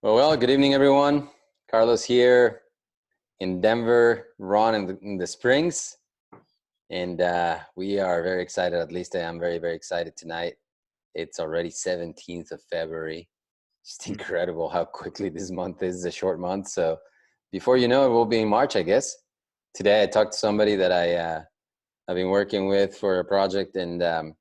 Well, good evening, everyone. Carlos here in Denver, Ron in the Springs. And we are very excited. At least I am very, very excited tonight. It's already 17th of February. Just incredible how quickly this month is, a short month. So before you know it, we'll be in March, I guess. Today I talked to somebody that I've been working with for a project, and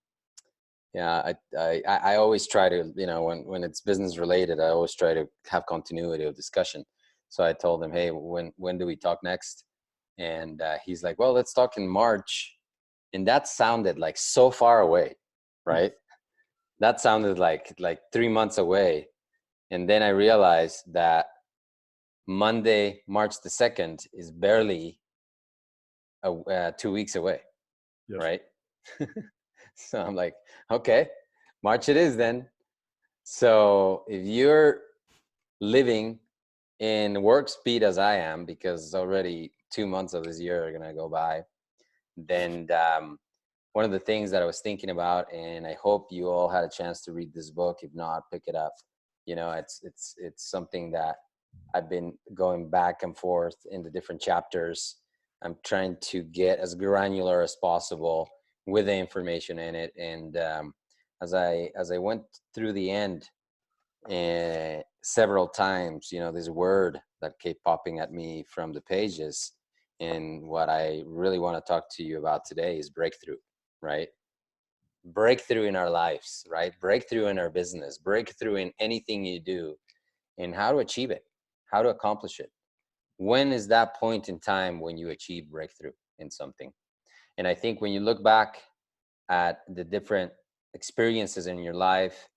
yeah, I always try to, when it's business related, I always try to have continuity of discussion. So I told him, hey, when do we talk next? And he's like, well, let's talk in March. And that sounded like so far away, right? That sounded like 3 months away. And then I realized that Monday, March the 2nd is barely 2 weeks away, Yes. right? So I'm like, okay, March it is then. So if you're living in work speed as I am, because already 2 months of this year are gonna go by, then one of the things that I was thinking about, and I hope you all had a chance to read this book. If not, pick it up. It's something that I've been going back and forth in the different chapters. I'm trying to get as granular as possible with the information in it. And as I went through the end several times, this word that kept popping at me from the pages. And what I really want to talk to you about today is breakthrough, right? Breakthrough in our lives, right? Breakthrough in our business, breakthrough in anything you do, and how to achieve it, how to accomplish it. When is that point in time when you achieve breakthrough in something? And I think when you look back at the different experiences in your life,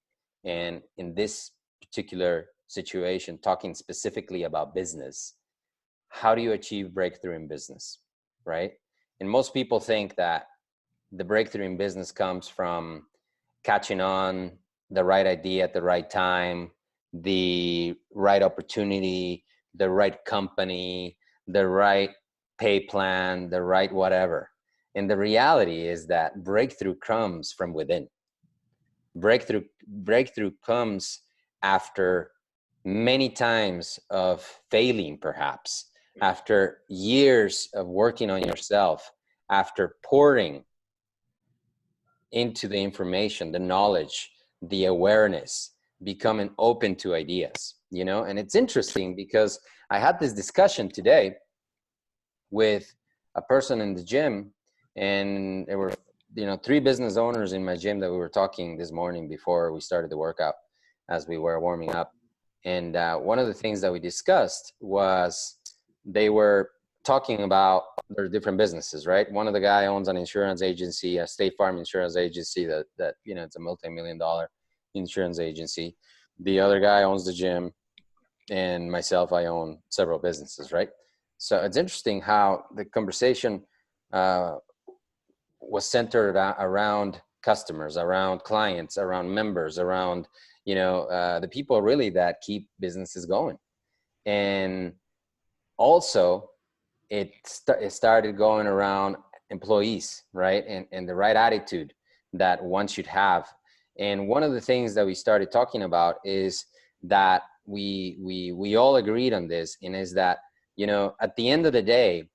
and in this particular situation, talking specifically about business, how do you achieve breakthrough in business, right? And most people think that the breakthrough in business comes from catching on the right idea at the right time, the right opportunity, the right company, the right pay plan, the right whatever. And the reality is that breakthrough comes from within. Breakthrough comes after many times of failing, perhaps, after years of working on yourself, after pouring into the information, the knowledge, the awareness, becoming open to ideas, And it's interesting because I had this discussion today with a person in the gym, and there were, three business owners in my gym that we were talking this morning before we started the workout as we were warming up. And one of the things that we discussed was they were talking about their different businesses, right? One of the guy owns an insurance agency, a State Farm insurance agency that it's a multi-million-dollar insurance agency. The other guy owns the gym, and myself, I own several businesses, right? So it's interesting how the conversation was centered around customers, around clients, around members, around the people really that keep businesses going. And also it started going around employees, right? And the right attitude that one should have. And one of the things that we started talking about is that we all agreed on this, and is that, at the end of the day,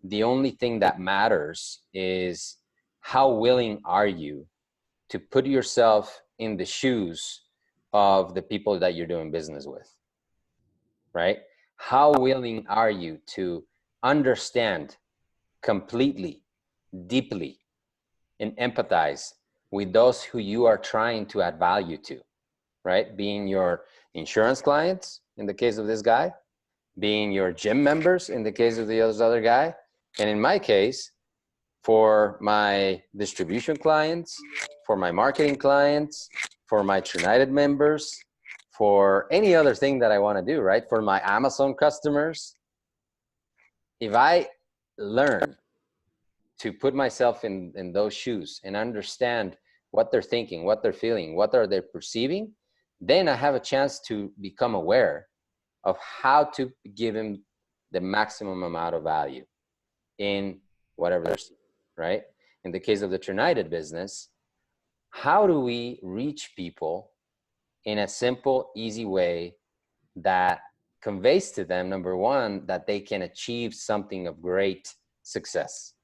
the only thing that matters is how willing are you to put yourself in the shoes of the people that you're doing business with, right? How willing are you to understand completely, deeply, and empathize with those who you are trying to add value to, right? Being your insurance clients, in the case of this guy, being your gym members, in the case of the other guy, and in my case, for my distribution clients, for my marketing clients, for my Trunited members, for any other thing that I want to do, right? For my Amazon customers. If I learn to put myself in those shoes and understand what they're thinking, what they're feeling, what are they perceiving, then I have a chance to become aware of how to give them the maximum amount of value in whatever they're seeing, right? In the case of the Trunited business, how do we reach people in a simple, easy way that conveys to them, number one, that they can achieve something of great success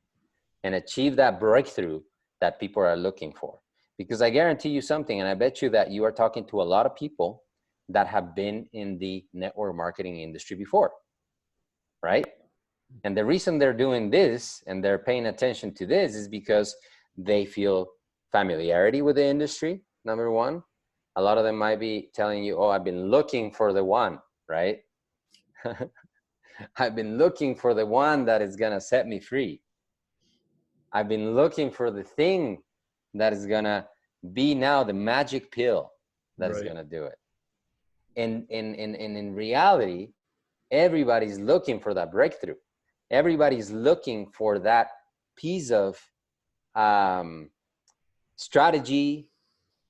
and achieve that breakthrough that people are looking for. Because I guarantee you something, and I bet you that you are talking to a lot of people that have been in the network marketing industry before, right? And the reason they're doing this and they're paying attention to this is because they feel familiarity with the industry, number one. A lot of them might be telling you, oh, I've been looking for the one, right? I've been looking for the one that is going to set me free. I've been looking for the thing that is going to be now the magic pill that is going to do it. And in reality, everybody's looking for that breakthrough. Everybody's looking for that piece of strategy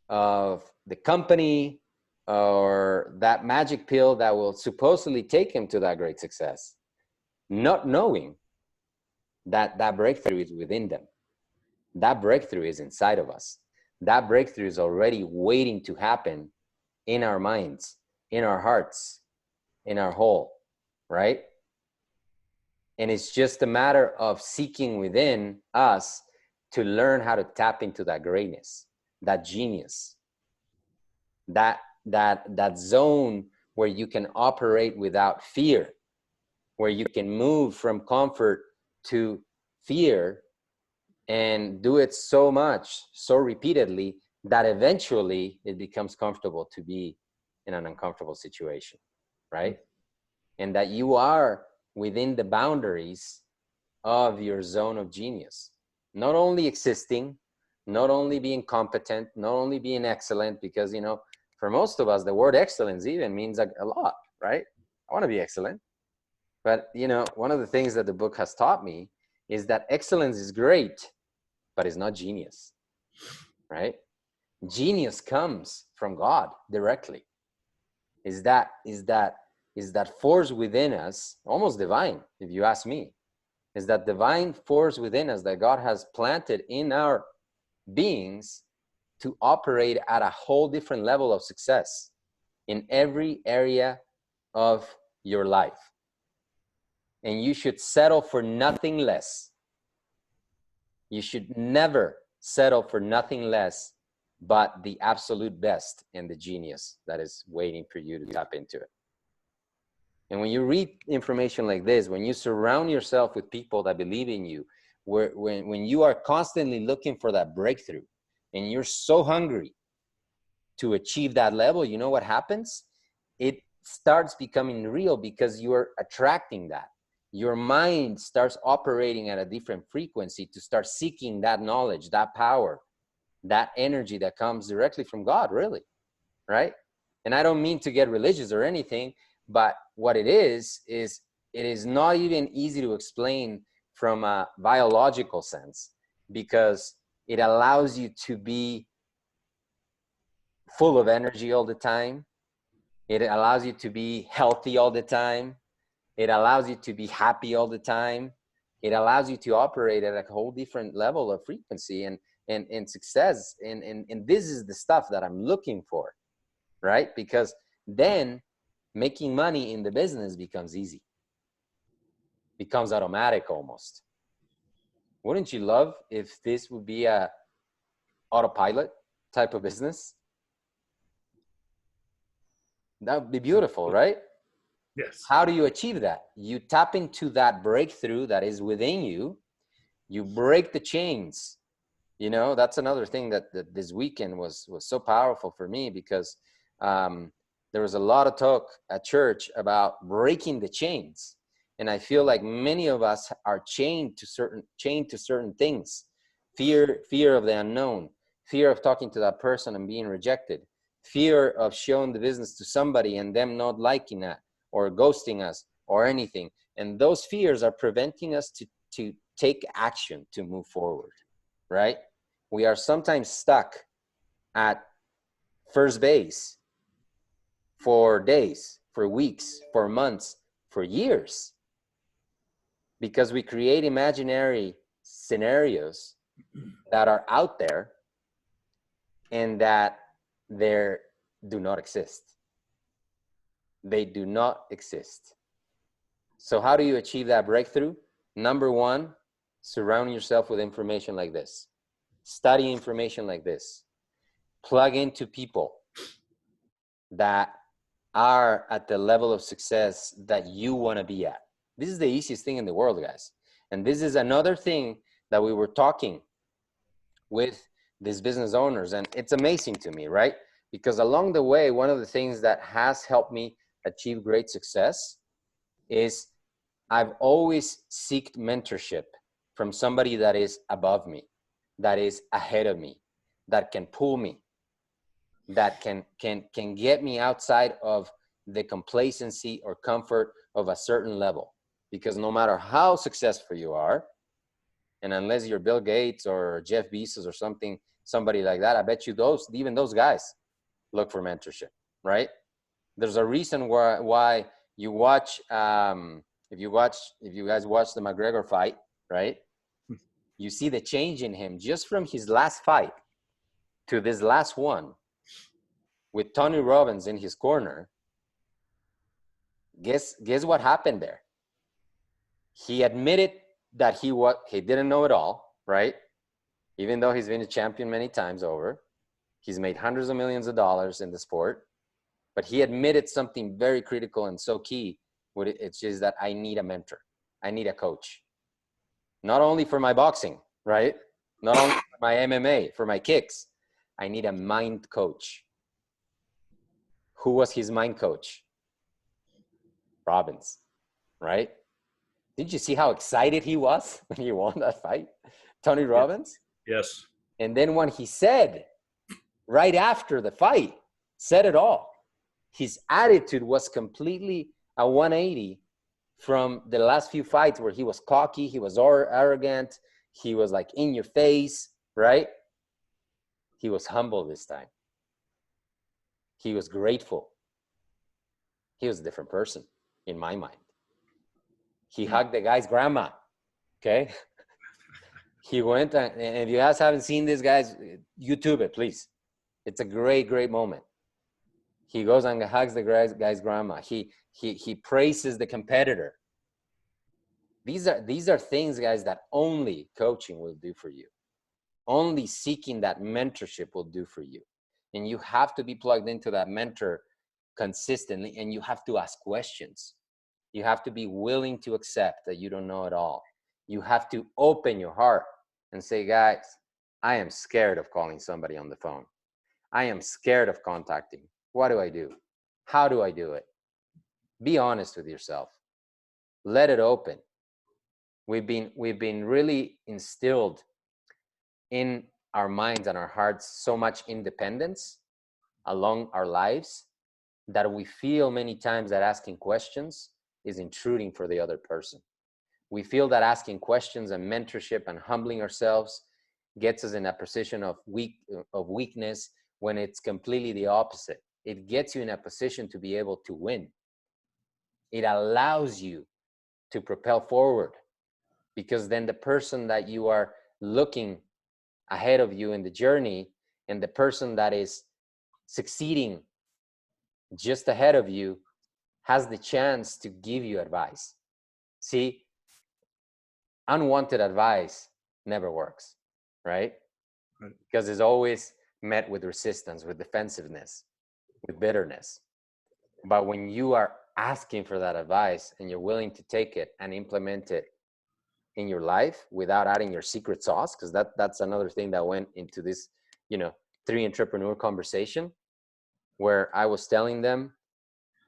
of the company or that magic pill that will supposedly take him to that great success, not knowing that that breakthrough is within them. That breakthrough is inside of us. That breakthrough is already waiting to happen in our minds, in our hearts, in our whole, right? And it's just a matter of seeking within us to learn how to tap into that greatness, that genius, that zone where you can operate without fear, where you can move from comfort to fear and do it so much, so repeatedly, that eventually it becomes comfortable to be in an uncomfortable situation, right? And that you are within the boundaries of your zone of genius, not only existing, not only being competent, not only being excellent, because, you know, for most of us, the word excellence even means a lot, right? I want to be excellent. But, you know, one of the things that the book has taught me is that excellence is great, but it's not genius, right? Genius comes from God directly. Is that force within us, almost divine, if you ask me, is that divine force within us that God has planted in our beings to operate at a whole different level of success in every area of your life. And you should settle for nothing less. You should never settle for nothing less but the absolute best and the genius that is waiting for you to tap into it. And when you read information like this, when you surround yourself with people that believe in you, when you are constantly looking for that breakthrough and you're so hungry to achieve that level, you know what happens? It starts becoming real because you are attracting that. Your mind starts operating at a different frequency to start seeking that knowledge, that power, that energy that comes directly from God, really, right? And I don't mean to get religious or anything, but what it is it is not even easy to explain from a biological sense, because it allows you to be full of energy all the time. It allows you to be healthy all the time. It allows you to be happy all the time. It allows you to operate at a whole different level of frequency and success. And this is the stuff that I'm looking for, right? Because then making money in the business becomes easy, becomes automatic almost. Wouldn't you love if this would be a autopilot type of business? That would be beautiful, right? Yes. How do you achieve that? You tap into that breakthrough that is within you. You break the chains. You know, that's another thing that this weekend was so powerful for me, because there was a lot of talk at church about breaking the chains. And I feel like many of us are chained to certain things. Fear of the unknown, fear of talking to that person and being rejected, fear of showing the business to somebody and them not liking that or ghosting us or anything. And those fears are preventing us to take action, to move forward, right? We are sometimes stuck at first base for days, for weeks, for months, for years, because we create imaginary scenarios that are out there and that there do not exist. They do not exist. So how do you achieve that breakthrough? Number one, surround yourself with information like this. Study information like this. Plug into people that are at the level of success that you want to be at. This is the easiest thing in the world, guys. And this is another thing that we were talking with these business owners. And it's amazing to me, right? Because along the way, one of the things that has helped me achieve great success is I've always sought mentorship from somebody that is above me, that is ahead of me, that can pull me, that can get me outside of the complacency or comfort of a certain level. Because no matter how successful you are, and unless you're Bill Gates or Jeff Bezos or somebody like that, I bet you even those guys look for mentorship, right? There's a reason why you watch, if you guys watch the McGregor fight, right? You see the change in him just from his last fight to this last one with Tony Robbins in his corner. Guess what happened there? He admitted that he didn't know it all, right? Even though he's been a champion many times over, he's made hundreds of millions of dollars in the sport, but he admitted something very critical and so key. It's just that I need a mentor. I need a coach. Not only for my boxing, right? Not only for my MMA, for my kicks. I need a mind coach. Who was his mind coach? Robbins, right? Did you see how excited he was when he won that fight? Tony Robbins? Yes. And then when he said, right after the fight, said it all. His attitude was completely a 180 from the last few fights where he was cocky, he was arrogant, he was like in your face, right? He was humble this time. He was grateful. He was a different person in my mind. He hugged the guy's grandma, okay? He went, and if you guys haven't seen this, guys, YouTube it, please. It's a great, great moment. He goes and hugs the guy's grandma. He praises the competitor. These are things, guys, that only coaching will do for you. Only seeking that mentorship will do for you. And you have to be plugged into that mentor consistently, and you have to ask questions. You have to be willing to accept that you don't know it all. You have to open your heart and say, guys, I am scared of calling somebody on the phone. I am scared of contacting. What do I do? How do I do it? Be honest with yourself. Let it open. We've been really instilled in our minds and our hearts so much independence along our lives that we feel many times that asking questions is intruding for the other person. We feel that asking questions and mentorship and humbling ourselves gets us in a position of weakness, when it's completely the opposite. It gets you in a position to be able to win. It allows you to propel forward, because then the person that you are looking ahead of you in the journey, and the person that is succeeding just ahead of you, has the chance to give you advice. See, unwanted advice never works, right? Because it's always met with resistance, with defensiveness, with bitterness. But when you are asking for that advice and you're willing to take it and implement it in your life without adding your secret sauce, because that's another thing that went into this, 3 entrepreneur conversation, where I was telling them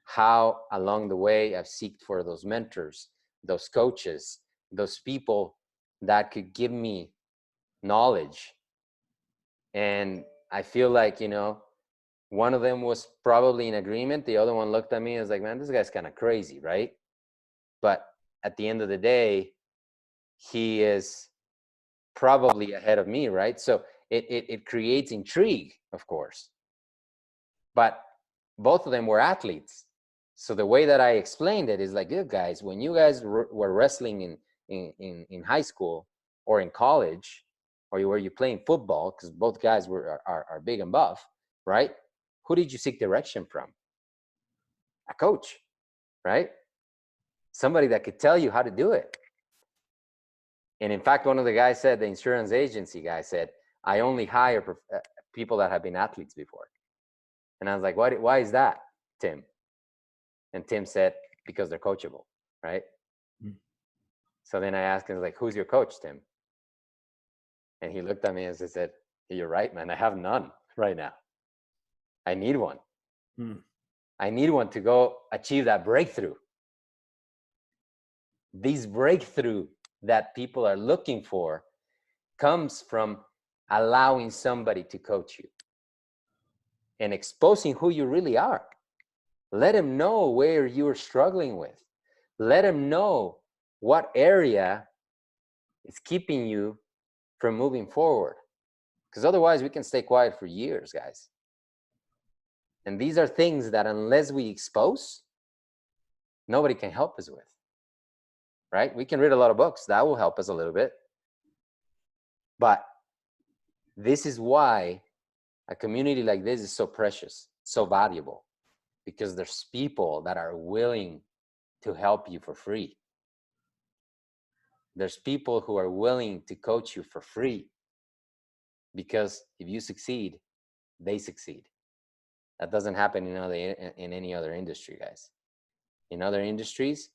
how along the way I've sought for those mentors, those coaches, those people that could give me knowledge. And I feel like, one of them was probably in agreement. The other one looked at me and was like, man, this guy's kind of crazy, right? But at the end of the day, he is probably ahead of me, right? So it creates intrigue, of course. But both of them were athletes. So the way that I explained it is like, look, guys, when you guys were wrestling in high school or in college, or were you playing football, because both guys are big and buff, right? Who did you seek direction from? A coach, right? Somebody that could tell you how to do it. And in fact, one of the guys said, the insurance agency guy said, I only hire people that have been athletes before. And I was like, why is that, Tim? And Tim said, because they're coachable, right? Mm-hmm. So then I asked him, like, who's your coach, Tim? And he looked at me and said, you're right, man. I have none right now. I need one. I need one to go achieve that breakthrough. These breakthrough that people are looking for comes from allowing somebody to coach you and exposing who you really are. Let them know where you're struggling with. Let them know what area is keeping you from moving forward. Because otherwise we can stay quiet for years, guys. And these are things that unless we expose, nobody can help us with, right? We can read a lot of books. That will help us a little bit. But this is why a community like this is so precious, so valuable, because there's people that are willing to help you for free. There's people who are willing to coach you for free, because if you succeed, they succeed. That doesn't happen in any other industry, guys. In other industries,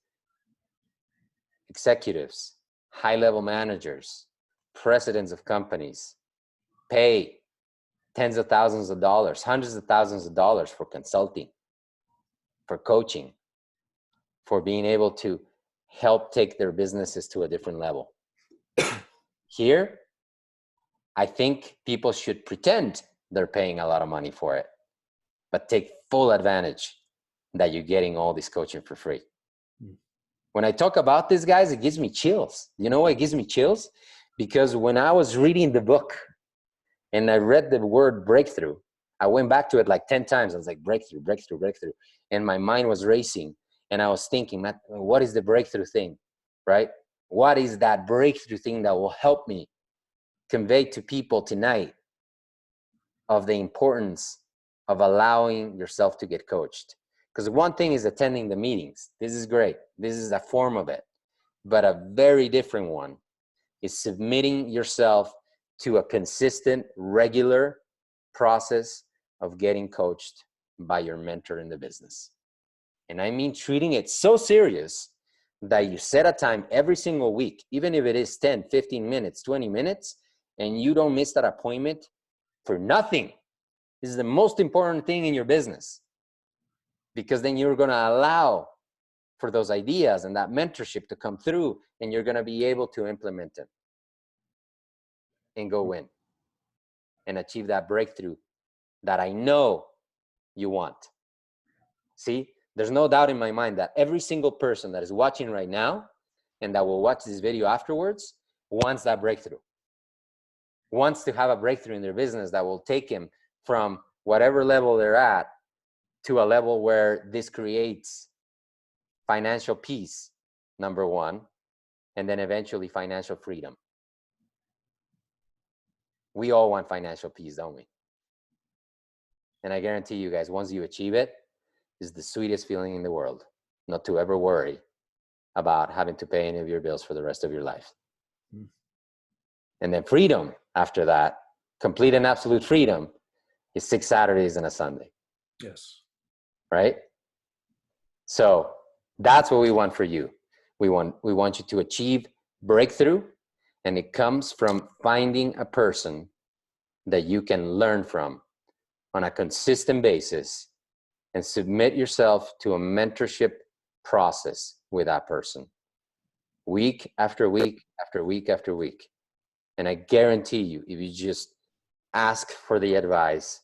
executives, high-level managers, presidents of companies pay tens of thousands of dollars, hundreds of thousands of dollars for consulting, for coaching, for being able to help take their businesses to a different level. Here, I think people should pretend they're paying a lot of money for it, but take full advantage that you're getting all this coaching for free. When I talk about this, guys, it gives me chills. You know why it gives me chills? Because when I was reading the book and I read the word breakthrough, I went back to it like 10 times. I was like, breakthrough, breakthrough, breakthrough. And my mind was racing. And I was thinking, Matt, what is the breakthrough thing, right? What is that breakthrough thing that will help me convey to people tonight of the importance of allowing yourself to get coached? Because one thing is attending the meetings. This is great. This is a form of it. But a very different one is submitting yourself to a consistent, regular process of getting coached by your mentor in the business. And I mean treating it so serious that you set a time every single week, even if it is 10, 15 minutes, 20 minutes, and you don't miss that appointment for nothing. This is the most important thing in your business, because then you're going to allow for those ideas and that mentorship to come through, and you're going to be able to implement them and go win and achieve that breakthrough that I know you want. See, there's no doubt in my mind that every single person that is watching right now and that will watch this video afterwards wants that breakthrough, wants to have a breakthrough in their business that will take him from whatever level they're at to a level where this creates financial peace, number one, and then eventually financial freedom. We all want financial peace, don't we? And I guarantee you guys, once you achieve it, it's the sweetest feeling in the world, not to ever worry about having to pay any of your bills for the rest of your life. And then freedom after that, complete and absolute freedom, is 6 Saturdays and a Sunday. Yes. Right? So that's what we want for you. We want you to achieve breakthrough, and it comes from finding a person that you can learn from on a consistent basis and submit yourself to a mentorship process with that person, week after week after week after week. And I guarantee you, if you just ask for the advice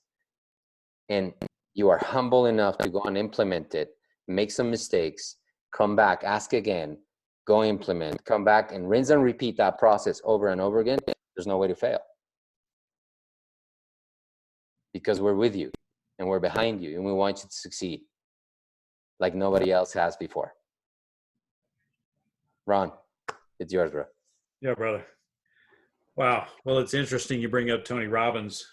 and you are humble enough to go and implement it, make some mistakes, come back, ask again, go implement, come back and rinse and repeat that process over and over again, there's no way to fail. Because we're with you and we're behind you and we want you to succeed like nobody else has before. Ron, it's yours, bro. Yeah, brother. Wow. Well, it's interesting you bring up Tony Robbins.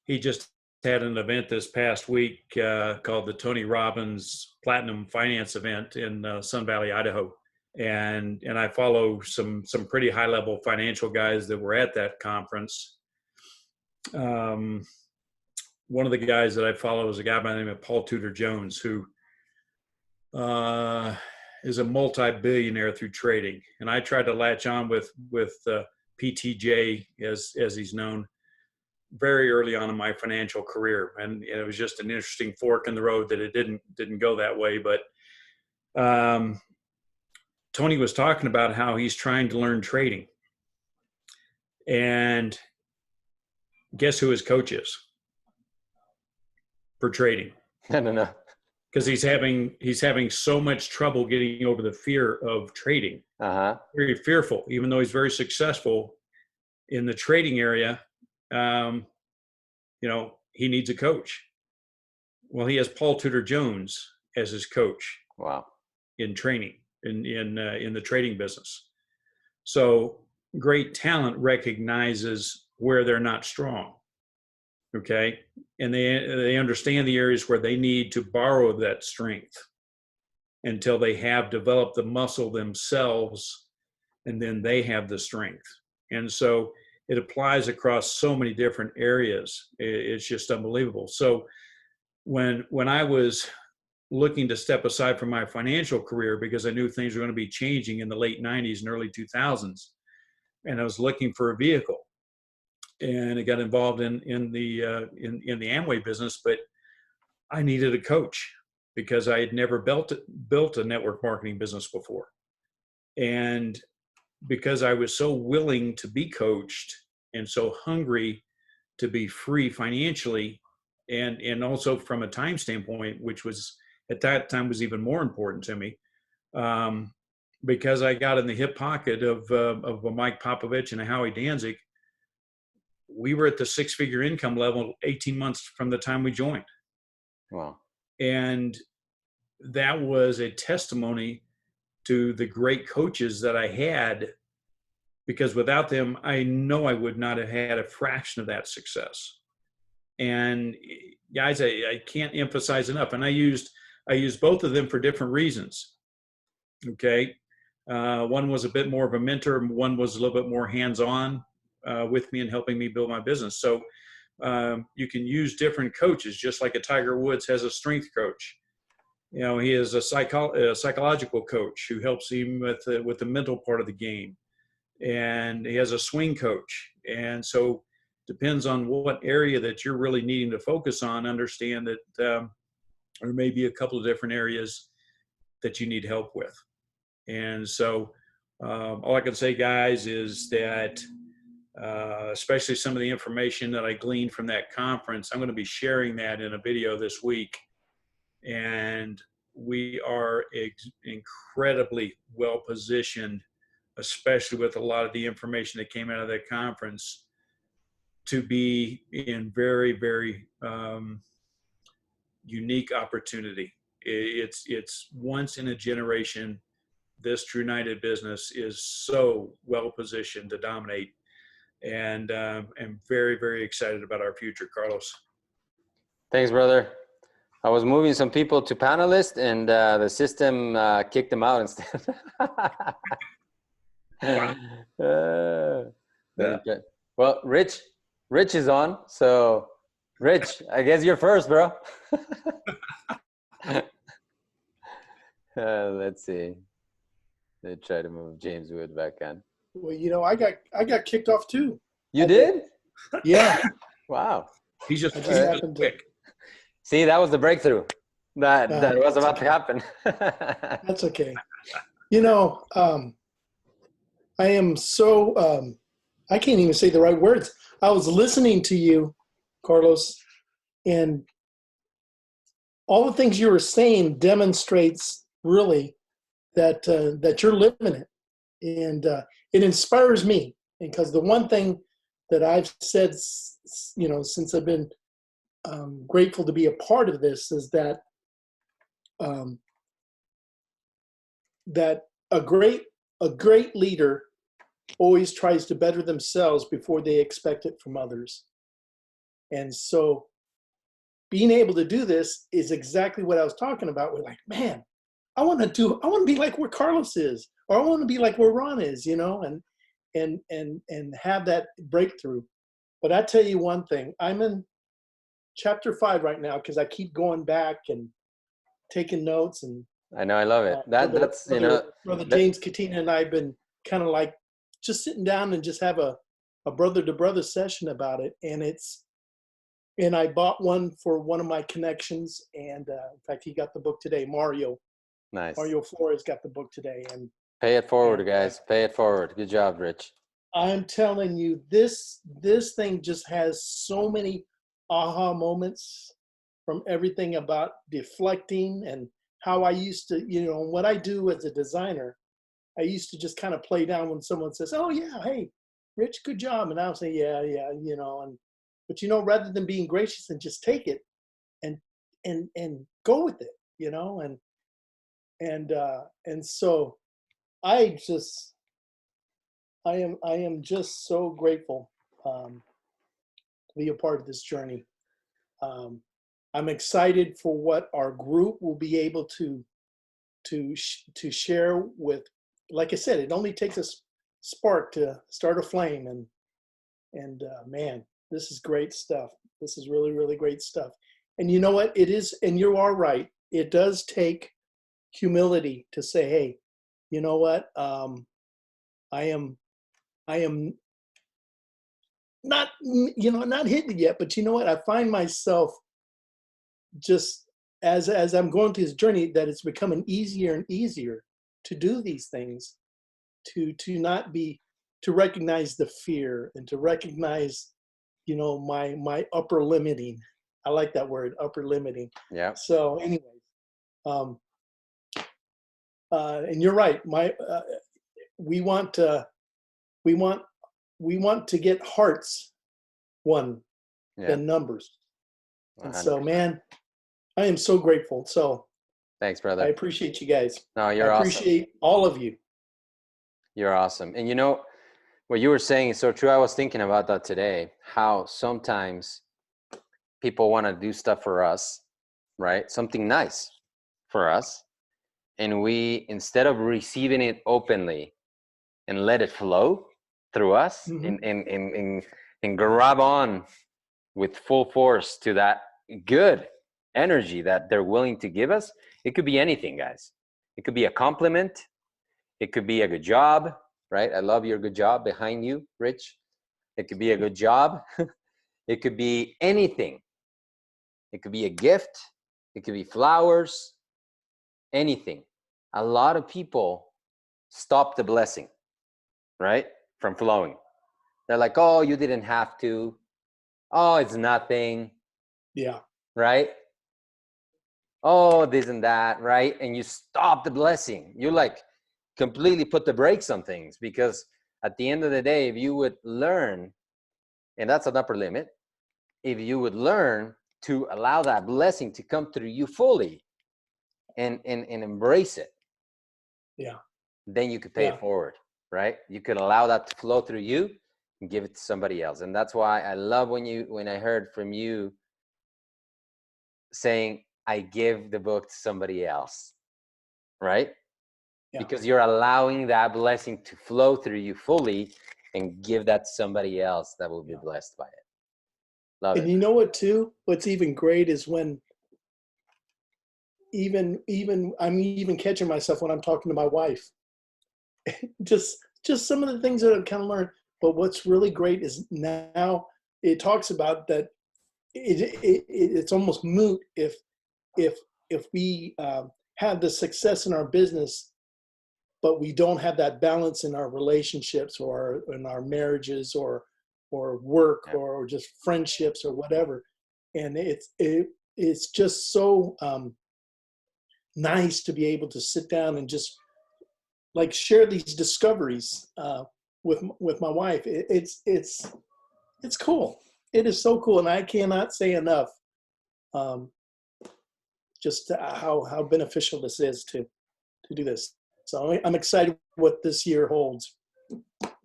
He just had an event this past week called the Tony Robbins Platinum Finance Event in Sun Valley, Idaho. And I follow some pretty high level financial guys that were at that conference. One of the guys that I follow is a guy by the name of Paul Tudor Jones, who is a multi-billionaire through trading. And I tried to latch on with PTJ, as he's known, very early on in my financial career. And it was just an interesting fork in the road that it didn't go that way. But Tony was talking about how he's trying to learn trading. And guess who his coach is for trading? I don't know. Because he's having so much trouble getting over the fear of trading. Very fearful, even though he's very successful in the trading area. He needs a coach. Well, he has Paul Tudor Jones as his coach. Wow. In training, in the trading business. So great talent recognizes where they're not strong. Okay. And they understand the areas where they need to borrow that strength until they have developed the muscle themselves, and then they have the strength. And so it applies across so many different areas. It's just unbelievable. So when I was looking to step aside from my financial career, because I knew things were going to be changing in the late 90s and early 2000s, and I was looking for a vehicle, and I got involved in the Amway business, but I needed a coach because I had never built a network marketing business before. And because I was so willing to be coached and so hungry to be free financially, and also from a time standpoint, which was at that time was even more important to me, because I got in the hip pocket of a Mike Popovich and a Howie Danzig. We were at the six-figure income level 18 months from the time we joined. Wow. And that was a testimony to the great coaches that I had, because without them, I know I would not have had a fraction of that success. And guys, I can't emphasize enough. And I used both of them for different reasons. Okay. One was a bit more of a mentor. One was a little bit more hands-on with me and helping me build my business. So you can use different coaches, just like a Tiger Woods has a strength coach. He is a psychological coach who helps him with the mental part of the game. And he has a swing coach. And so depends on what area that you're really needing to focus on. Understand that there may be a couple of different areas that you need help with. And so all I can say, guys, is that especially some of the information that I gleaned from that conference, I'm going to be sharing that in a video this week. And we are incredibly well positioned, especially with a lot of the information that came out of that conference, to be in very, very unique opportunity. It's once in a generation. This True United business is so well positioned to dominate, and I'm very, very excited about our future, Carlos. Thanks, brother. I was moving some people to panelists, and the system kicked them out instead. Okay. Well, Rich is on. So, Rich, I guess you're first, bro. Let's see. They try to move James Wood back on. Well, I got kicked off too. You did? Yeah. Wow. He's just quick. See, that was the breakthrough that was about to happen. That's okay. I am so I can't even say the right words. I was listening to you, Carlos, and all the things you were saying demonstrates really that you're living it, and it inspires me, because the one thing that I've said, since I've been grateful to be a part of this, is that that a great leader always tries to better themselves before they expect it from others. And so being able to do this is exactly what I was talking about. We're like, man, I want to be like where Carlos is, or I want to be like where Ron is, you know, and have that breakthrough. But I tell you one thing, I'm in chapter 5 right now because I keep going back and taking notes. And I know, I love it. That's Brother James Katina and I have been kind of like just sitting down and just have a brother to brother session about it. And I bought one for one of my connections. And in fact, he got the book today. Mario Flores got the book today. And pay it forward, guys. Pay it forward. Good job, Rich. I'm telling you, this thing just has so many aha moments from everything about deflecting and how I used to, you know, what I do as a designer. I used to just kind of play down when someone says, "Oh yeah, hey, Rich, good job," and I'll say, "Yeah, you know." But you know, rather than being gracious and just take it and go with it, you know, and so I am just so grateful to be a part of this journey. I'm excited for what our group will be able to share with. Like I said, it only takes a spark to start a flame, and man, this is great stuff. This is really, really great stuff. And you know what? It is, and you are right. It does take humility to say, "Hey, you know what? I am not, you know, not hitting it yet, but you know what? I find myself just as I'm going through this journey that it's becoming easier and easier to do these things, to not be, to recognize the fear and to recognize, you know, my upper limiting. I like that word, upper limiting. Yeah. So anyways, and you're right. We want to get hearts won than numbers. 100%. And so, man, I am so grateful. So thanks, brother. I appreciate you guys. No, you're awesome. I appreciate all of you. You're awesome. And you know, what you were saying is so true. I was thinking about that today, how sometimes people want to do stuff for us, right? Something nice for us. And we, instead of receiving it openly and let it flow through us, mm-hmm. and grab on with full force to that good energy that they're willing to give us. It could be anything, guys. It could be a compliment. It could be a good job, right? I love your good job behind you, Rich. It could be a good job. It could be anything. It could be a gift. It could be flowers, anything. A lot of people stop the blessing, right, from flowing. They're like, "Oh, you didn't have to. Oh, it's nothing." Yeah. Right? Oh, this and that, right? And you stop the blessing. You like completely put the brakes on things, because at the end of the day, if you would learn, and that's an upper limit, if you would learn to allow that blessing to come through you fully and embrace it, yeah, then you could pay it forward, right? You could allow that to flow through you and give it to somebody else. And that's why I love when I heard from you saying, I give the book to somebody else, right? Yeah. Because you're allowing that blessing to flow through you fully and give that to somebody else that will be blessed by it. Love it. And you know what, too? What's even great is when even I'm even catching myself when I'm talking to my wife. just some of the things that I've kind of learned. But what's really great is now it talks about that it's almost moot if we have the success in our business, but we don't have that balance in our relationships or in our marriages or work or just friendships or whatever. And it's just so nice to be able to sit down and just like share these discoveries with my wife. It's cool. It is so cool, and I cannot say enough just how beneficial this is to do this. So I'm excited what this year holds.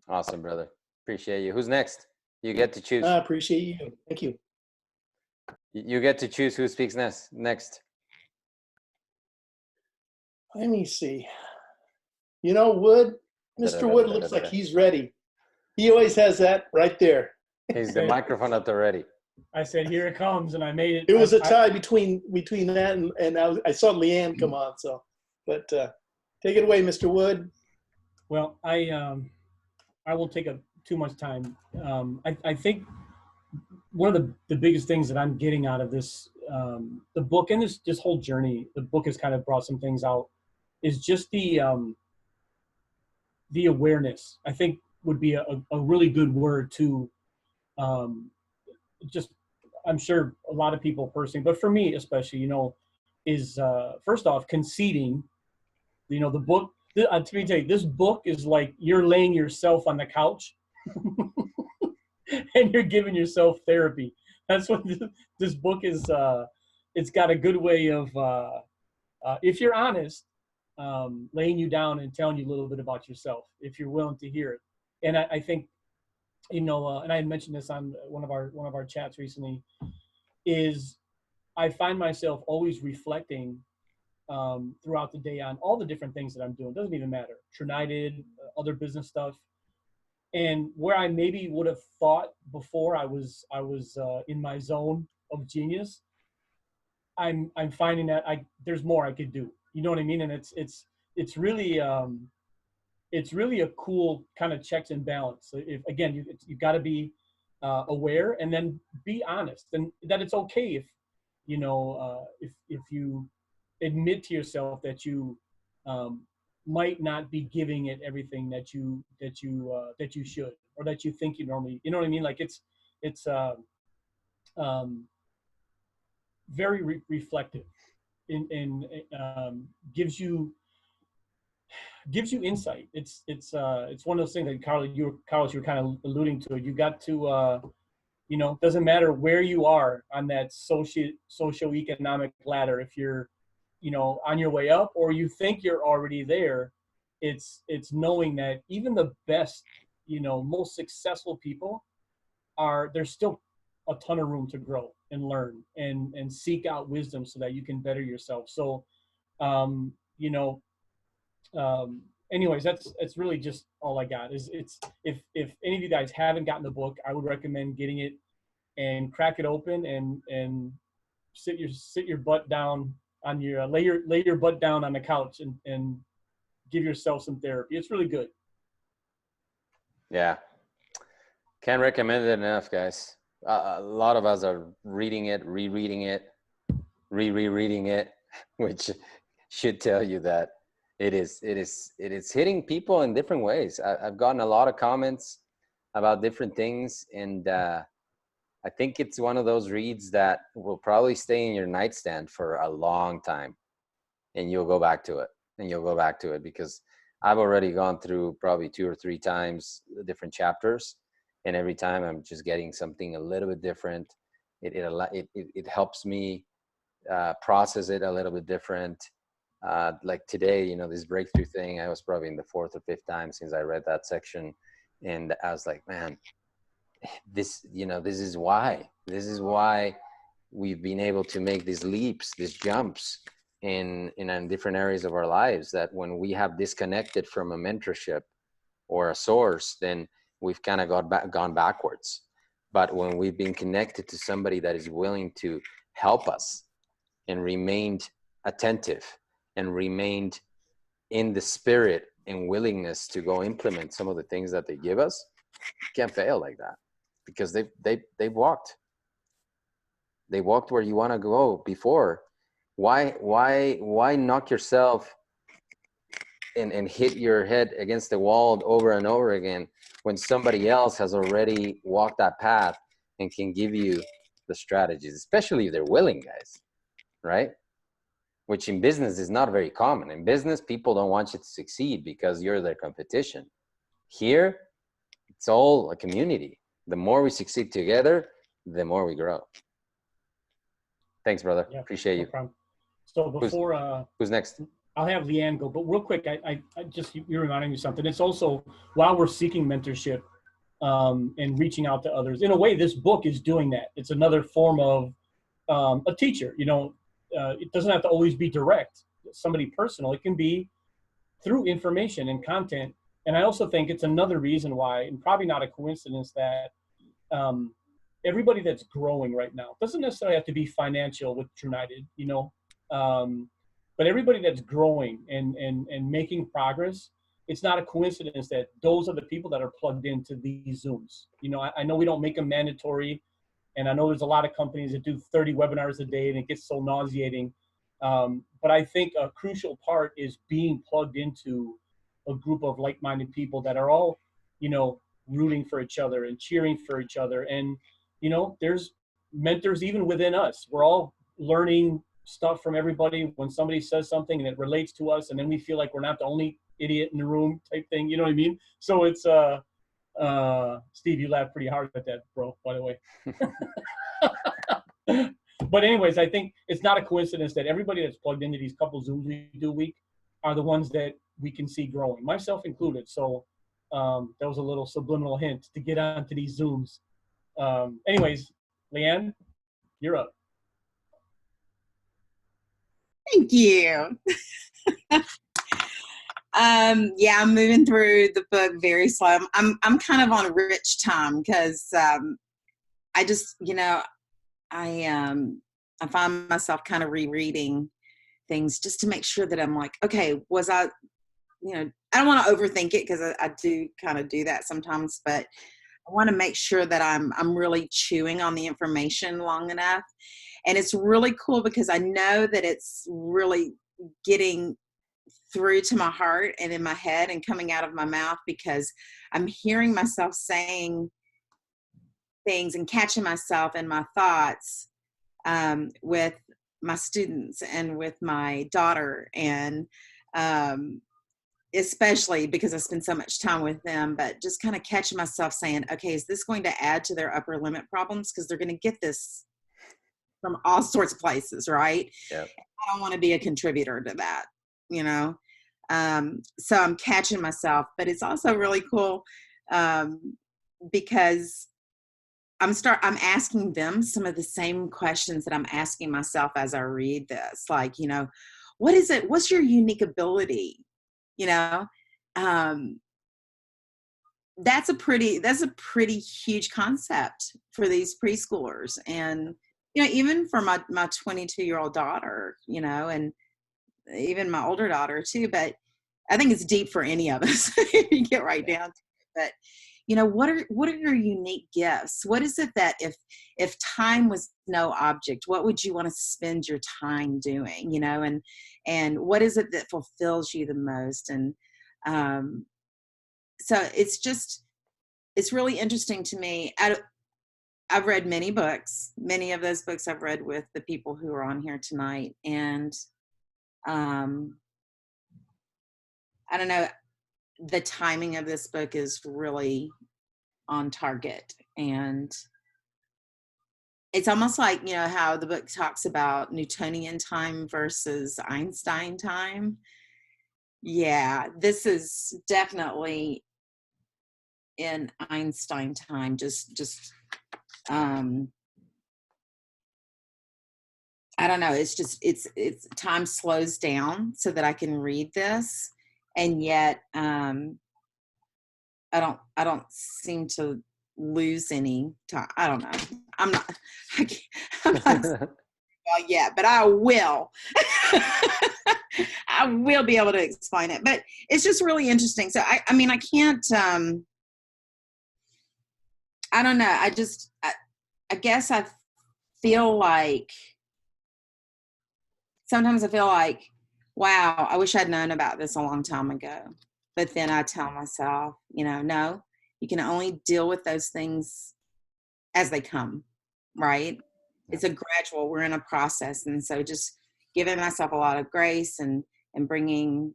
Awesome, brother. Appreciate you. Who's next? You get to choose. I appreciate you. Thank you. You get to choose who speaks next. Let me see. You know, Wood, Mr. Wood looks like he's ready. He always has that right there. He's the microphone up there ready. I said, here it comes, and I made it. It was a tie between that and I saw Leanne come on. So, but take it away, Mr. Wood. Well, I won't take up too much time. I think one of the biggest things that I'm getting out of this, the book and this whole journey, the book has kind of brought some things out, is just the awareness. I think would be a really good word to just, I'm sure a lot of people personally, but for me especially, you know, is first off conceding, you know, the book, to me, tell you, this book is like you're laying yourself on the couch and you're giving yourself therapy. That's what this book is. It's got a good way of, if you're honest, laying you down and telling you a little bit about yourself, if you're willing to hear it. And I think, you know, and I had mentioned this on one of our chats recently, is I find myself always reflecting throughout the day on all the different things that I'm doing. Doesn't even matter. Trinited, other business stuff. And where I maybe would have thought before I was in my zone of genius, I'm finding that there's more I could do. You know what I mean? And it's really a cool kind of checks and balance. So if again, you got to be aware and then be honest, and that it's okay if you know if you admit to yourself that you might not be giving it everything that you should, or that you think you normally, you know what I mean? Like it's very reflective and gives you insight. It's one of those things that Carlos, you were kind of alluding to. You got to you know, doesn't matter where you are on that socioeconomic ladder, if you're, you know, on your way up or you think you're already there, it's knowing that even the best, you know, most successful people there's still a ton of room to grow and learn and seek out wisdom so that you can better yourself. So you know, anyways, that's really just all I got. Is if any of you guys haven't gotten the book, I would recommend getting it and crack it open and sit your butt down on your lay your butt down on the couch and give yourself some therapy. It's really good. Yeah, can't recommend it enough, guys. A lot of us are reading it, rereading it, rereading it, which should tell you that it is hitting people in different ways. I've gotten a lot of comments about different things, and I think it's one of those reads that will probably stay in your nightstand for a long time, and you'll go back to it, because I've already gone through probably 2 or 3 times the different chapters, and every time I'm just getting something a little bit different. It helps me process it a little bit different. Like today, you know, this breakthrough thing, I was probably in the 4th or 5th time since I read that section, and I was like, man, this is why we've been able to make these leaps, these jumps in different areas of our lives, that when we have disconnected from a mentorship or a source, then we've kind of gone backwards. But when we've been connected to somebody that is willing to help us and remained attentive and remained in the spirit and willingness to go implement some of the things that they give us, you can't fail like that, because they've walked where you want to go before. Why knock yourself and hit your head against the wall over and over again when somebody else has already walked that path and can give you the strategies, especially if they're willing, guys, right? Which in business is not very common. In business, people don't want you to succeed because you're their competition. Here, it's all a community. The more we succeed together, the more we grow. Thanks, brother. Yeah, appreciate you. Problem. So before who's next? I'll have Leanne go, but real quick, I just, you're reminding me something. It's also, while we're seeking mentorship and reaching out to others, in a way, this book is doing that. It's another form of a teacher. It doesn't have to always be direct, somebody personal. It can be through information and content. And I also think it's another reason why, and probably not a coincidence, that everybody that's growing right now doesn't necessarily have to be financial with United, but everybody that's growing and making progress, it's not a coincidence that those are the people that are plugged into these Zooms. I know we don't make them mandatory, and I know there's a lot of companies that do 30 webinars a day, and it gets so nauseating. But I think a crucial part is being plugged into a group of like-minded people that are all, rooting for each other and cheering for each other. And, there's mentors even within us. We're all learning stuff from everybody when somebody says something and it relates to us, and then we feel like we're not the only idiot in the room type thing. You know what I mean? So it's, Steve, you laughed pretty hard at that, bro, by the way. But anyways, I think it's not a coincidence that everybody that's plugged into these couple Zooms we do a week are the ones that we can see growing, myself included. So that was a little subliminal hint to get onto these Zooms. Anyways, Leanne, you're up. Thank you. Yeah, I'm moving through the book very slow. I'm kind of on a rich time because I just, I find myself kind of rereading things just to make sure that I'm like, okay, was I don't want to overthink it, because I do kind of do that sometimes, but I want to make sure that I'm really chewing on the information long enough. And it's really cool because I know that it's really getting through to my heart and in my head and coming out of my mouth, because I'm hearing myself saying things and catching myself in my thoughts with my students and with my daughter, and especially because I spend so much time with them, but just kind of catching myself saying, okay, is this going to add to their upper limit problems? Because they're going to get this from all sorts of places, right? Yep. I don't want to be a contributor to that, so I'm catching myself, but it's also really cool because I'm asking them some of the same questions that I'm asking myself as I read this. Like, what is it? What's your unique ability? That's a pretty huge concept for these preschoolers. And, even for my 22-year-old daughter, and even my older daughter too, but I think it's deep for any of us if you get right down to it. But, what are your unique gifts? What is it that if time was no object, what would you want to spend your time doing? And what is it that fulfills you the most? And so it's really interesting to me. I've read many books. Many of those books I've read with the people who are on here tonight. And I don't know, the timing of this book is really on target. And it's almost like, how the book talks about Newtonian time versus Einstein time. Yeah, this is definitely in Einstein time. I don't know. It's just, it's time slows down so that I can read this. And yet, I don't seem to lose any time. I don't know. I'm not well yet, but I will. I will be able to explain it, but it's just really interesting. So I can't, I don't know. I guess I feel like, sometimes I feel like, wow, I wish I'd known about this a long time ago. But then I tell myself, no, you can only deal with those things as they come, right? It's a gradual, we're in a process. And so just giving myself a lot of grace and bringing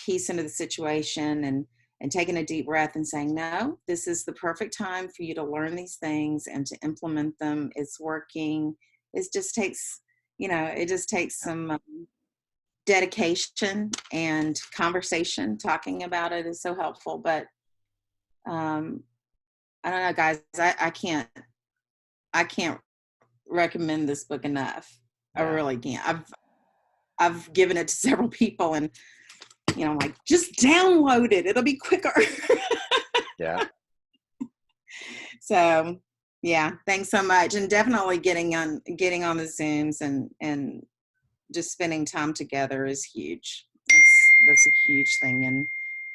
peace into the situation and taking a deep breath and saying, no, this is the perfect time for you to learn these things and to implement them. It's working. It just takes some dedication and conversation. Talking about it is so helpful, but I don't know, guys, I can't recommend this book enough. I Yeah. really can't. I've given it to several people, and I'm like, just download it. It'll be quicker. Yeah. So yeah, thanks so much, and definitely getting on the Zooms and just spending time together is huge. That's a huge thing in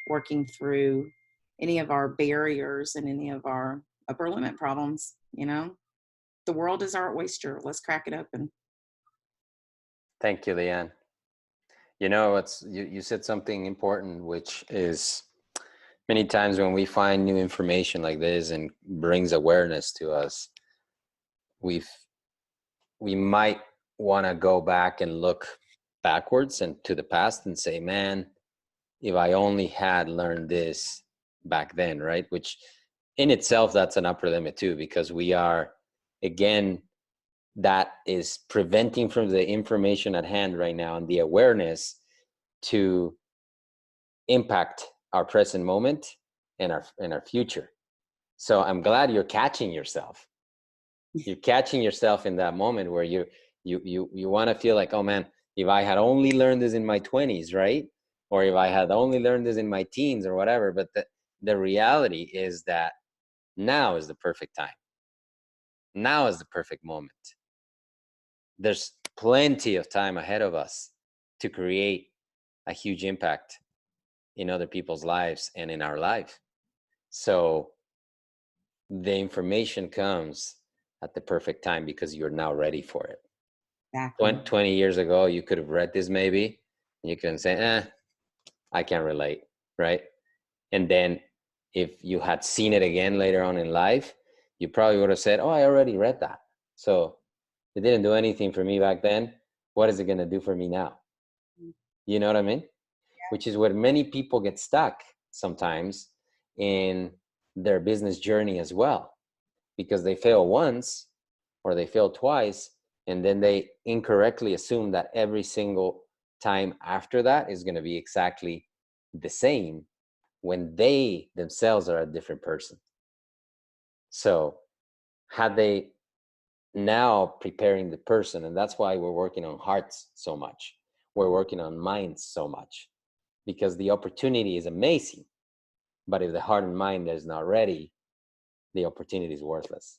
working through any of our barriers and any of our upper limit problems. The world is our oyster. Let's crack it open. Thank you, Leanne. You said something important, which is many times when we find new information like this and brings awareness to us, we might want to go back and look backwards and to the past and say, man, if I only had learned this back then, right? Which in itself, that's an upper limit too, because we are, again, that is preventing from the information at hand right now and the awareness to impact our present moment and our future. So I'm glad you're catching yourself. You're catching yourself in that moment where you want to feel like, oh man, if I had only learned this in my 20s, right? Or if I had only learned this in my teens or whatever. But the reality is that now is the perfect time. Now is the perfect moment. There's plenty of time ahead of us to create a huge impact in other people's lives and in our life. So the information comes at the perfect time because you're now ready for it. Exactly. 20 years ago, you could have read this maybe, and you can say, I can't relate, right? And then if you had seen it again later on in life, you probably would have said, oh, I already read that. So it didn't do anything for me back then. What is it going to do for me now? You know what I mean? Yeah. Which is where many people get stuck sometimes in their business journey as well, because they fail once or they fail twice, and then they incorrectly assume that every single time after that is going to be exactly the same when they themselves are a different person. So had they now preparing the person, and that's why we're working on hearts so much, we're working on minds so much, because the opportunity is amazing, but if the heart and mind is not ready, the opportunity is worthless.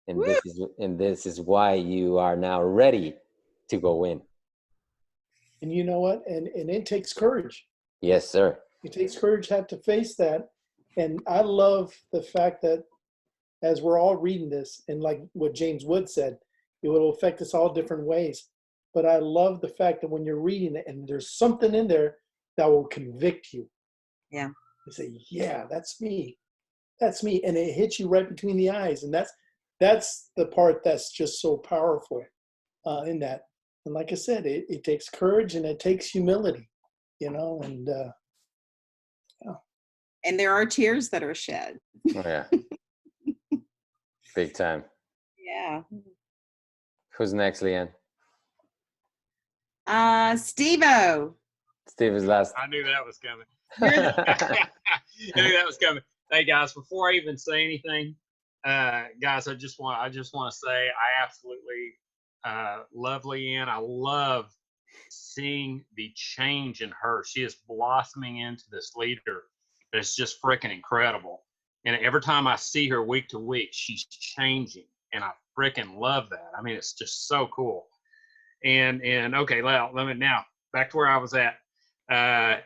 And this is why you are now ready to go in. And you know what? And it takes courage. Yes, sir. It takes courage to have to face that. And I love the fact that as we're all reading this, and like what James Wood said, it will affect us all different ways. But I love the fact that when you're reading it and there's something in there that will convict you. Yeah. You say, yeah, that's me. That's me. And it hits you right between the eyes. And that's the part that's just so powerful in that. And like I said, it takes courage and it takes humility, and yeah. And there are tears that are shed. Oh, yeah. Big time. Yeah. Who's next, Leanne? Steve-O. Steve is last. I knew that was coming. I knew that was coming. Hey guys, before I even say anything, guys, I just want to say I absolutely love Leanne. I love seeing the change in her. She is blossoming into this leader that's just freaking incredible. And every time I see her week to week, she's changing, and I freaking love that. I mean, it's just so cool. And okay, well, let me now back to where I was at.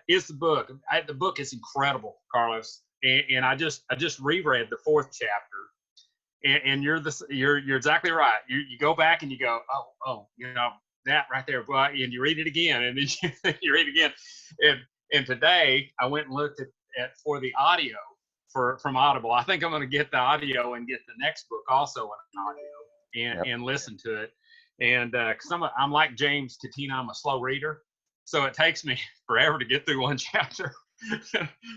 Is the book? The book is incredible, Carlos. And I just reread the 4th chapter, and you're exactly right. You go back and you go, oh, that right there, and you read it again, and then you read it again. And today I went and looked at for the audio from Audible. I think I'm going to get the audio and get the next book also in audio and listen to it. And because I'm like James Katina, I'm a slow reader, so it takes me forever to get through one chapter.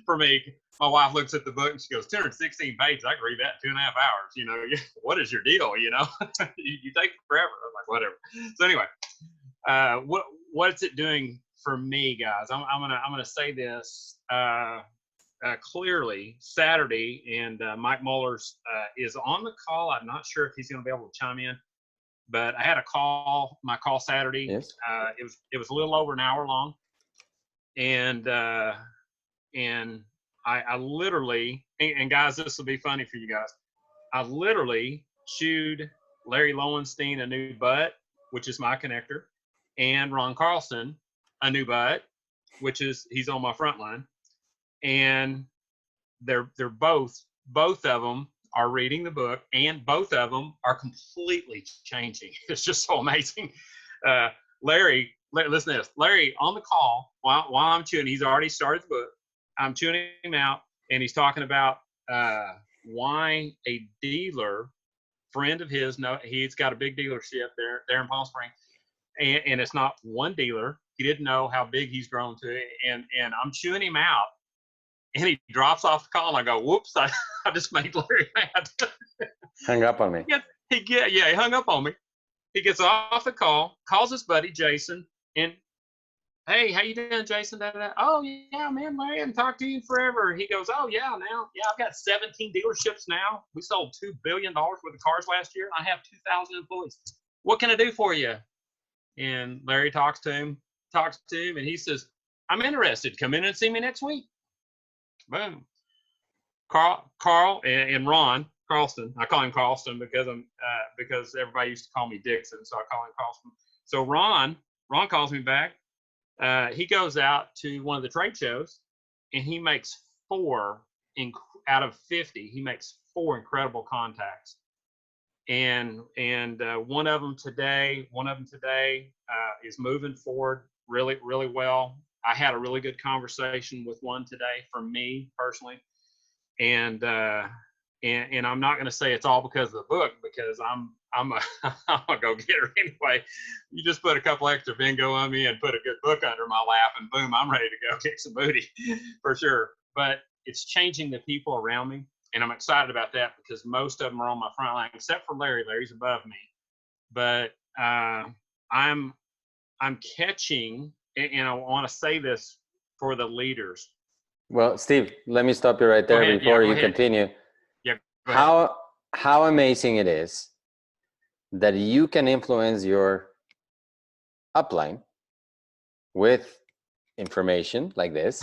For me, my wife looks at the book and she goes, 216 pages. I can read that in 2.5 hours. What is your deal? You take forever. I'm like, whatever. So anyway, what's it doing for me, guys? I'm gonna say this. clearly Saturday, and Mike Mullers is on the call. I'm not sure if he's going to be able to chime in, but I had my call Saturday. Yes. It was a little over an hour long, and I literally, and guys, this will be funny for you guys. I literally chewed Larry Lowenstein a new butt, which is my connector, and Ron Carlson a new butt, which is he's on my front line. And they're both of them are reading the book, and both of them are completely changing. It's just so amazing. Larry, listen to this. Larry on the call while I'm chewing, he's already started the book. I'm chewing him out, and he's talking about why a dealer friend of his, he's got a big dealership there in Palm Springs, and it's not one dealer. He didn't know how big he's grown to, and I'm chewing him out. And he drops off the call, and I go, "Whoops! I just made Larry mad." Hung up on me. He hung up on me. He gets off the call, calls his buddy Jason, and hey, how you doing, Jason? Oh yeah, man, Larry, I haven't talked to you in forever. He goes, oh yeah, I've got 17 dealerships now. We sold $2 billion worth of cars last year. I have 2,000 employees. What can I do for you? And Larry talks to him, and he says, I'm interested. Come in and see me next week. Boom. Carl and Ron Carlston. I call him Carlston because everybody used to call me Dixon, so I call him Carlston. So Ron calls me back. He goes out to one of the trade shows, and he makes 4 out of 50. He makes 4 incredible contacts, and one of them today is moving forward really, really well. I had a really good conversation with one today for me personally, and I'm not going to say it's all because of the book, because I'm a go-getter anyway. You just put a couple extra bingo on me and put a good book under my lap, and boom, I'm ready to go kick some booty for sure. But it's changing the people around me, and I'm excited about that because most of them are on my front line, except for Larry. Larry's above me, but I'm catching, and I want to say this for the leaders. Well, Steve, let me stop you right there before you continue. Yeah, go ahead. How amazing it is that you can influence your upline with information like this,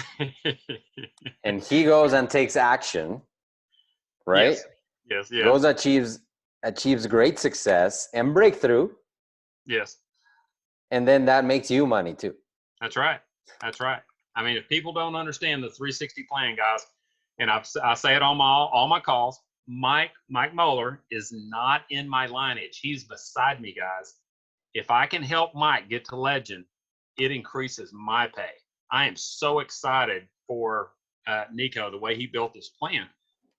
and he goes and takes action, right? Yes. Goes, achieves great success and breakthrough. Yes. And then that makes you money too. That's right. I mean, if people don't understand the 360 plan, guys, and I say it on all my calls, Mike Muller is not in my lineage. He's beside me, guys. If I can help Mike get to legend, it increases my pay. I am so excited for Nico, the way he built this plan,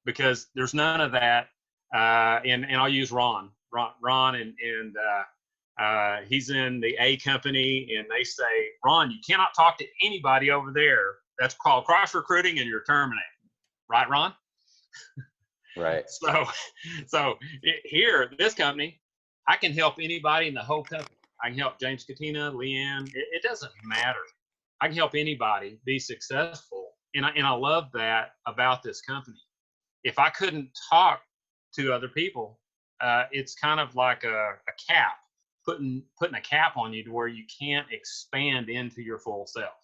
because there's none of that. And I'll use Ron and he's in the A company, and they say, Ron, you cannot talk to anybody over there. That's called cross recruiting, and you're terminated. Right, Ron? Right. So here, this company, I can help anybody in the whole company. I can help James Katina, Leanne. It doesn't matter. I can help anybody be successful. And I love that about this company. If I couldn't talk to other people, it's kind of like a cap, putting a cap on you to where you can't expand into your full self.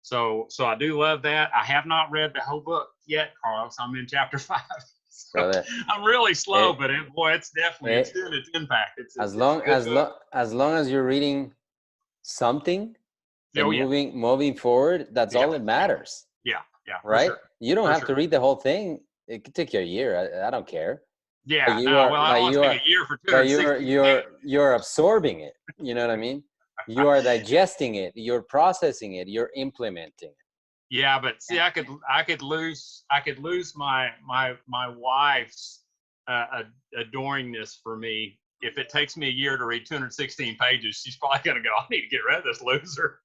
So I do love that. I have not read the whole book yet, Carlos. I'm in chapter 5. So I'm really slow, but it's definitely it's doing its impact. As long as you're reading something and moving forward, that's all that matters. Yeah. Right? Sure. You don't have to read the whole thing. It could take you a year. I don't care. Yeah. I don't want to take a year for 260. But you're absorbing it. You know what I mean? You are digesting it. You're processing it. You're implementing it. Yeah, but see, I could lose my wife's adoring this for me. If it takes me a year to read 216 pages, she's probably gonna go, I need to get rid of this loser.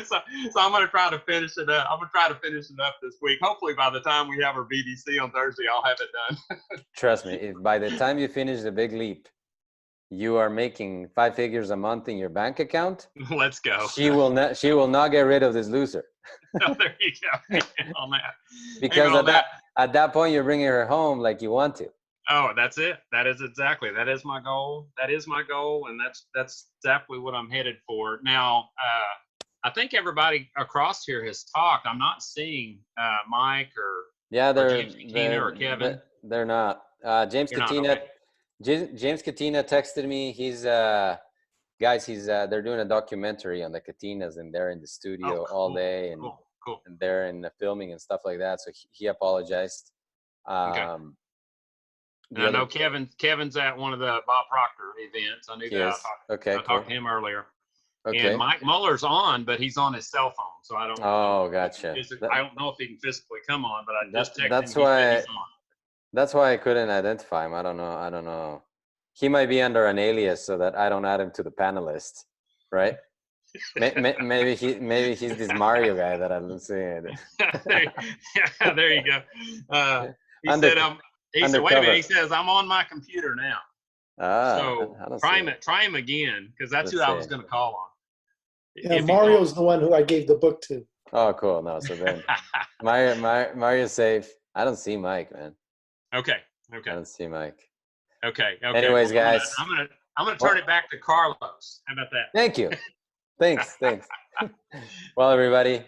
so I'm gonna try to finish it up. I'm gonna try to finish it up this week. Hopefully by the time we have our BDC on Thursday, I'll have it done. Trust me, if by the time you finish The Big Leap, you are making 5 figures a month in your bank account, Let's go. she will not get rid of this loser. Oh, there you go. On that. Because Amen on at that point, you're bringing her home like you want to. Oh, that's it. That is my goal. That is my goal, and that's exactly what I'm headed for. Now, I think everybody across here has talked. I'm not seeing Mike or James Katina or Kevin. They're not. James Katina. Okay. James Katina texted me. He's guys. They're doing a documentary on the Katinas, and they're in the studio all day, and cool. and they're in the filming and stuff like that. So he apologized. Okay. And I know Kevin's at one of the Bob Proctor events. I knew that. I talked to him earlier. Okay. And Mike Muller's on, but he's on his cell phone, so I don't. Oh, gotcha. I don't know if he can physically come on, but I just texted that's him. Why. That's why I couldn't identify him. I don't know. He might be under an alias so that I don't add him to the panelists, right? maybe he's this Mario guy that I'm seeing. There you go. He said, wait a minute. He says, I'm on my computer now. So try him again, because that's who I was going to call on. Yeah, Mario's the one who I gave the book to. Oh, cool. No, so then Mario's safe. I don't see Mike, man. Okay. I don't see Mike. Okay. Anyways, guys, I'm gonna turn it back to Carlos. How about that? Thank you. Thanks. Well, everybody,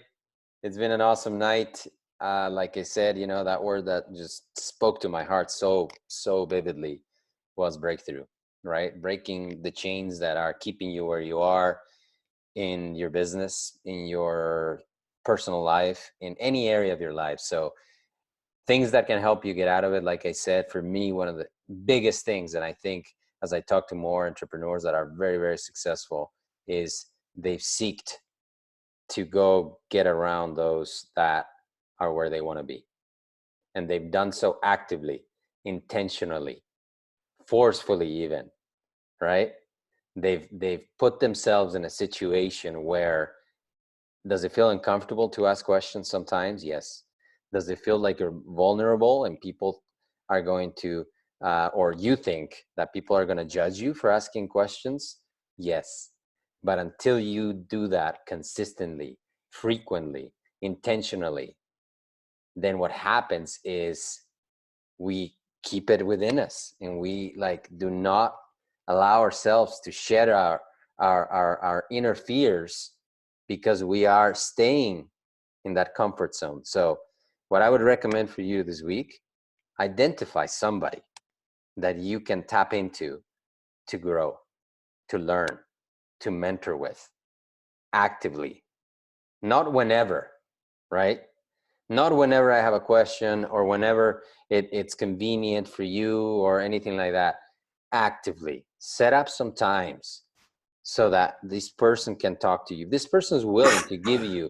it's been an awesome night. Like I said, that word that just spoke to my heart so vividly was breakthrough, right? Breaking the chains that are keeping you where you are in your business, in your personal life, in any area of your life. So things that can help you get out of it. Like I said, for me, one of the biggest things, and I think as I talk to more entrepreneurs that are very, very successful, is they've seeked to go get around those that are where they want to be. And they've done so actively, intentionally, forcefully even, right? They've put themselves in a situation where, does it feel uncomfortable to ask questions sometimes? Yes. Does it feel like you're vulnerable and people are going to, or you think that people are going to judge you for asking questions? Yes. But until you do that consistently, frequently, intentionally, then what happens is we keep it within us, and we do not allow ourselves to shed our inner fears, because we are staying in that comfort zone. So what I would recommend for you this week, identify somebody that you can tap into to grow, to learn, to mentor with actively. Not whenever, right? Not whenever I have a question or whenever it's convenient for you or anything like that. Actively set up some times so that this person can talk to you. This person is willing to give you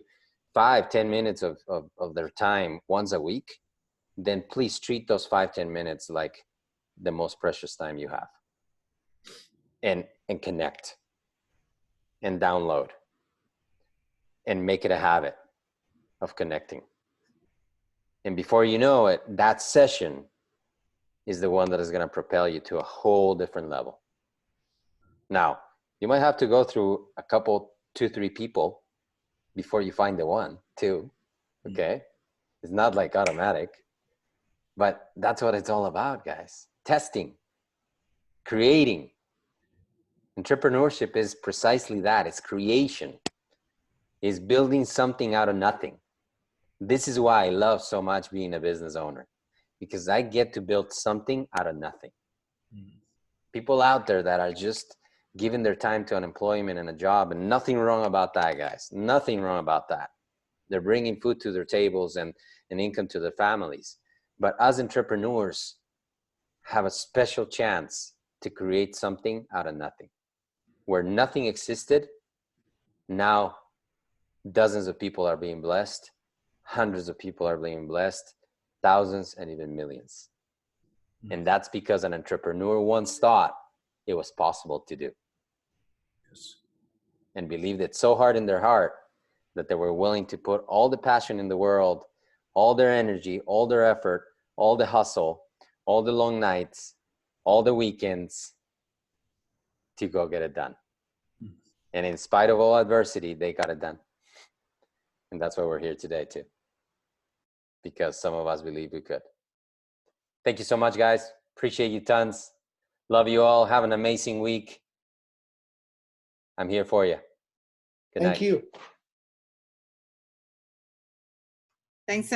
5-10 minutes of their time once a week, then please treat those 5-10 minutes like the most precious time you have, and connect and download and make it a habit of connecting. And before you know it, that session is the one that is going to propel you to a whole different level. Now, you might have to go through a couple, 2-3 people before you find the one, too. Okay? It's not like automatic, but that's what it's all about, guys. Testing, creating. Entrepreneurship is precisely that. It's creation. It's building something out of nothing. This is why I love so much being a business owner, because I get to build something out of nothing. People out there that are just giving their time to unemployment and a job, and nothing wrong about that, guys. Nothing wrong about that. They're bringing food to their tables and income to their families. But us entrepreneurs have a special chance to create something out of nothing. Where nothing existed, now dozens of people are being blessed. Hundreds of people are being blessed, thousands and even millions. And that's because an entrepreneur once thought it was possible to do. Yes. And believed it so hard in their heart that they were willing to put all the passion in the world, all their energy, all their effort, all the hustle, all the long nights, all the weekends, to go get it done. And in spite of all adversity, they got it done. And that's why we're here today too, because some of us believe we could. Thank you so much, guys. Appreciate you tons. Love you all. Have an amazing week. I'm here for you. Good night. Thank you. Thanks.